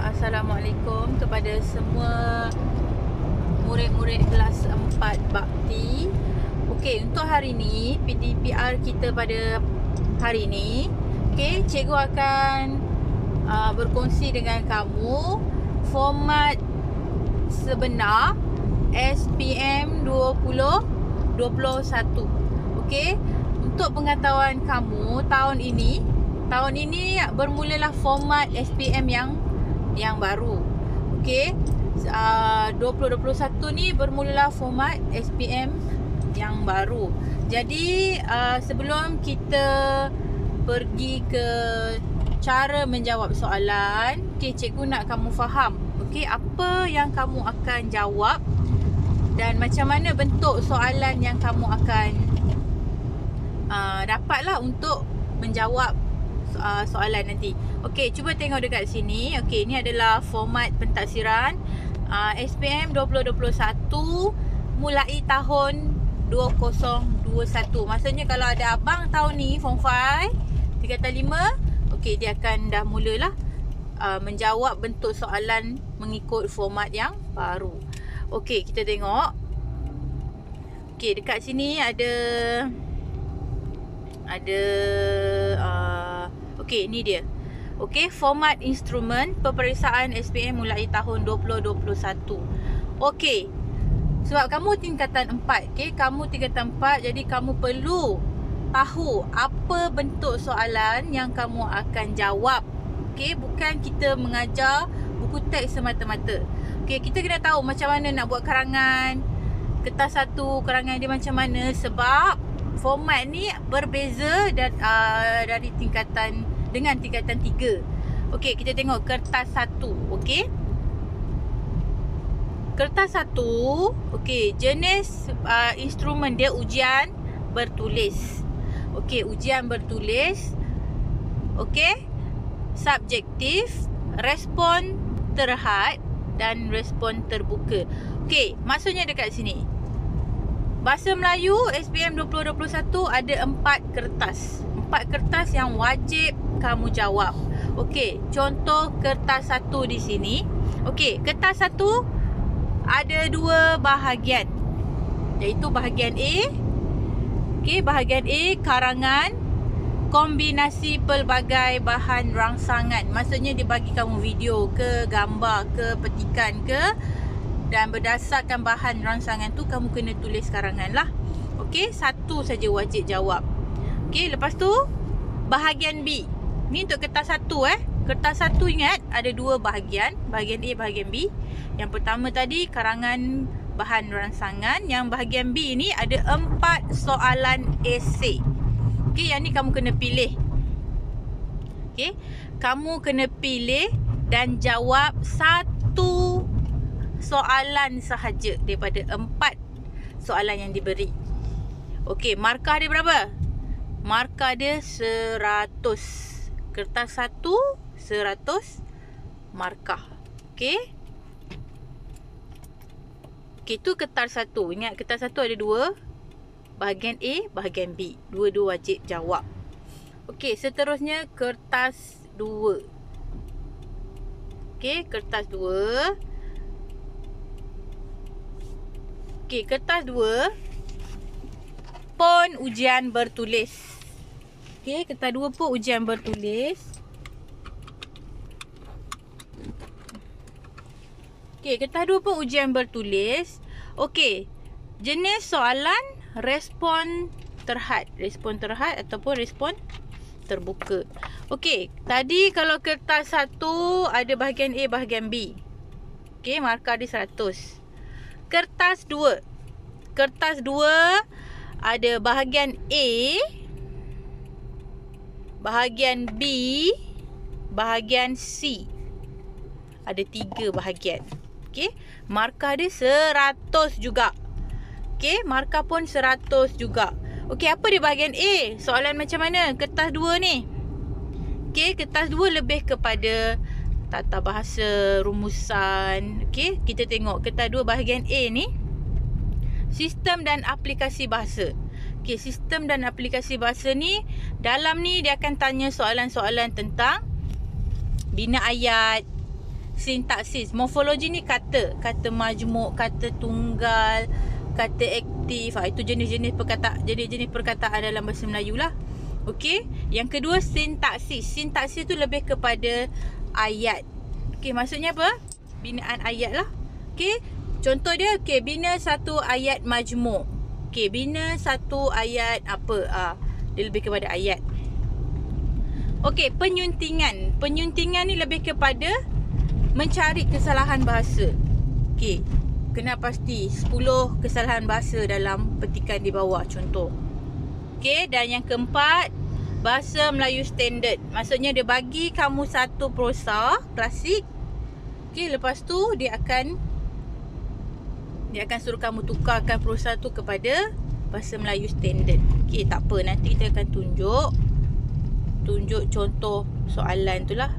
Assalamualaikum kepada semua murid-murid kelas 4 Bakti. Okey, untuk hari ni PTPR kita pada hari ni, okey, cikgu akan berkongsi dengan kamu format sebenar SPM 2021. Okey, untuk pengetahuan kamu, tahun ini bermulalah format SPM yang baru. Okey, 2021 ni bermulalah format SPM yang baru. Jadi sebelum kita pergi ke cara menjawab soalan, okey, cikgu nak kamu faham, okey, apa yang kamu akan jawab dan macam mana bentuk soalan yang kamu akan dapatlah untuk menjawab soalan nanti. Okey, cuba tengok dekat sini. Okey, ni adalah format pentaksiran SPM 2021 mulai tahun 2021. Maksudnya kalau ada abang tahun ni form 5 tingkatan 5, okey, dia akan dah mulalah menjawab bentuk soalan mengikut format yang baru. Okey, kita tengok. Okey, dekat sini ada okey, ni dia. Okey, format instrumen peperiksaan SPM mulai tahun 2021. Okey, sebab kamu tingkatan 4, okey, kamu tingkatan 4, jadi kamu perlu tahu apa bentuk soalan yang kamu akan jawab. Okey, bukan kita mengajar buku teks semata-mata. Okey, kita kena tahu macam mana nak buat karangan. Kertas satu, karangan dia macam mana, sebab format ni berbeza dari tingkatan dengan tingkatan 3. Okey, kita tengok kertas 1. Okey, kertas 1, okey, jenis instrumen dia ujian bertulis. Okey, ujian bertulis. Okey, subjektif, respon terhad dan respon terbuka. Okey, maksudnya dekat sini, Bahasa Melayu SPM 2021 ada 4 kertas. 4 kertas yang wajib kamu jawab. Okey, contoh kertas 1 di sini. Okey, kertas 1 ada 2 bahagian, iaitu bahagian A. Okey, bahagian A karangan kombinasi pelbagai bahan rangsangan. Maksudnya dia bagi kamu video ke, gambar ke, petikan ke, dan berdasarkan bahan rangsangan tu kamu kena tulis karangan lah. Okey, 1 saja wajib jawab. Okey, lepas tu bahagian B. Ni untuk kertas 1 Kertas 1 ingat ada 2 bahagian, bahagian A, bahagian B. Yang pertama tadi karangan bahan rangsangan, yang bahagian B ni ada 4 soalan esei. Okey, yang ni kamu kena pilih. Okey, kamu kena pilih dan jawab 1 soalan sahaja daripada 4 soalan yang diberi. Okey, markah dia berapa? Markah dia 100. Kertas 1 100 markah. Okey. Okey, tu kertas 1. Ingat kertas 1 ada 2, bahagian A, bahagian B. Dua-dua wajib jawab. Okey, seterusnya kertas 2. Okey, kertas 2. Okey, kertas 2 pun ujian bertulis. Okey, kertas 2 pun ujian bertulis. Okey, kertas 2 pun ujian bertulis. Okey, jenis soalan respon terhad. Respon terhad ataupun respon terbuka. Okey, tadi kalau kertas 1 ada bahagian A, bahagian B. Okey, markah dia 100. Kertas 2. Kertas 2 ada bahagian A, bahagian B, bahagian C. Ada 3 bahagian. Okey, markah dia 100 juga. Okey, markah pun 100 juga. Okey, apa dia bahagian A? Soalan macam mana kertas 2 ni? Okey, kertas 2 lebih kepada tata bahasa, rumusan. Okey, kita tengok kertas 2 bahagian A ni, sistem dan aplikasi bahasa. Okey, sistem dan aplikasi bahasa ni, dalam ni dia akan tanya soalan-soalan tentang bina ayat, sintaksis. Morfologi ni kata majmuk, kata tunggal, kata aktif. Itu jenis-jenis perkataan dalam bahasa Melayu lah. Okey. Yang kedua sintaksis. Sintaksis tu lebih kepada ayat. Okey, maksudnya apa? Binaan ayat lah. Okey. Contoh dia, okey, bina satu ayat majmuk. Okey, bina satu ayat apa? Dia lebih kepada ayat. Okey, penyuntingan. Penyuntingan ni lebih kepada mencari kesalahan bahasa. Okey, kena pasti 10 kesalahan bahasa dalam petikan di bawah contoh. Okey, dan yang keempat, bahasa Melayu standard. Maksudnya dia bagi kamu satu prosa klasik. Okey, lepas tu dia akan suruh kamu tukarkan prosa tu kepada bahasa Melayu standard. Okey, tak apa, nanti kita akan tunjuk contoh soalan tu lah.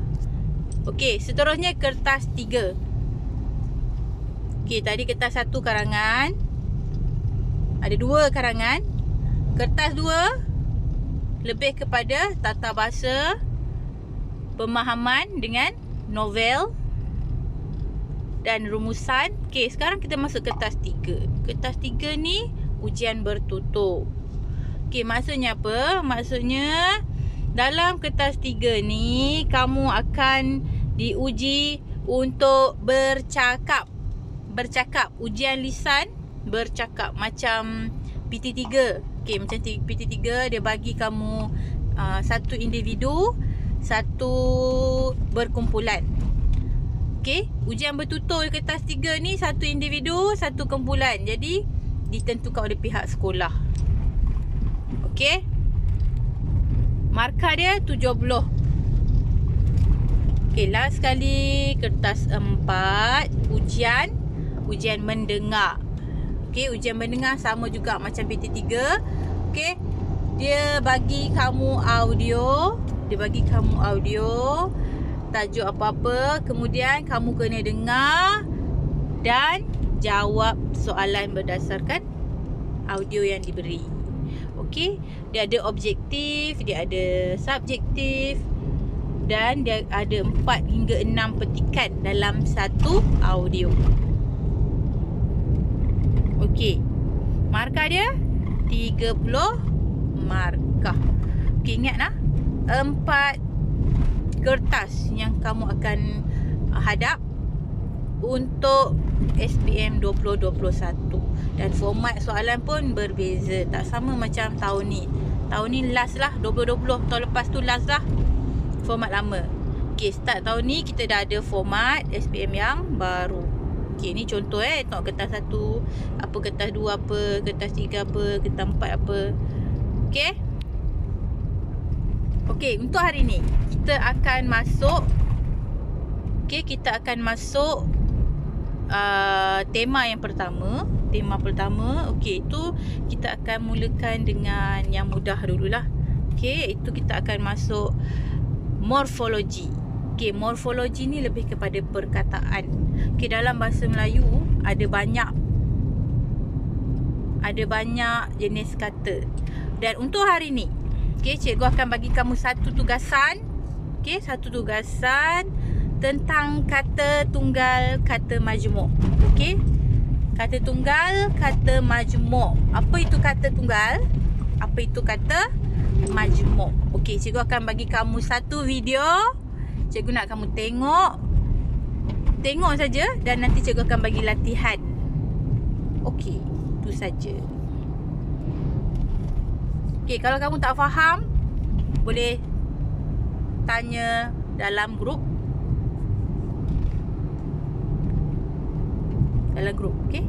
Okey, seterusnya kertas 3. Okey, tadi kertas 1 karangan. Ada 2 karangan. Kertas 2 lebih kepada tata bahasa, pemahaman dengan novel dan rumusan. Okey, sekarang kita masuk kertas 3. Kertas 3 ni ujian bertutur. Okey, maksudnya apa? Maksudnya dalam kertas 3 ni kamu akan diuji untuk bercakap. Ujian lisan bercakap macam PT3. Okey, macam PT3 dia bagi kamu satu individu, satu berkumpulan. Okey, ujian bertutur kertas 3 ni satu individu, satu kumpulan. Jadi ditentukan oleh pihak sekolah. Okey. Markah dia 70. Okey, last sekali kertas 4, ujian mendengar. Okey, ujian mendengar sama juga macam PT3. Okey, dia bagi kamu audio, tajuk apa-apa, kemudian kamu kena dengar dan jawab soalan berdasarkan audio yang diberi. Okey, dia ada objektif, dia ada subjektif dan dia ada 4 hingga 6 petikan dalam satu audio. Okey, markah dia 30 markah. Okey, ingatlah 4 kertas yang kamu akan hadap untuk SPM 2021. Dan format soalan pun berbeza. Tak sama macam tahun ni. Tahun ni last lah 2020. Tahun lepas tu last lah format lama. Okay, start tahun ni kita dah ada format SPM yang baru. Okay, ni contoh tengok kertas 1 apa, kertas 2 apa, kertas 3 apa, kertas 4 apa. Okay. Okay, untuk hari ni kita akan masuk tema yang pertama. Tema pertama, okey, itu kita akan mulakan dengan yang mudah dululah. Okey, itu kita akan masuk morfologi. Okey, morfologi ni lebih kepada perkataan. Okey, dalam bahasa Melayu ada banyak jenis kata. Dan untuk hari ni, okey, cikgu akan bagi kamu satu tugasan. Okey, satu tugasan tentang kata tunggal, kata majmuk. Okey. Kata tunggal, kata majmuk. Apa itu kata tunggal? Apa itu kata majmuk? Okey, cikgu akan bagi kamu satu video. Cikgu nak kamu tengok saja dan nanti cikgu akan bagi latihan. Okey, itu saja. Okey, kalau kamu tak faham, boleh tanya dalam grup. Okey.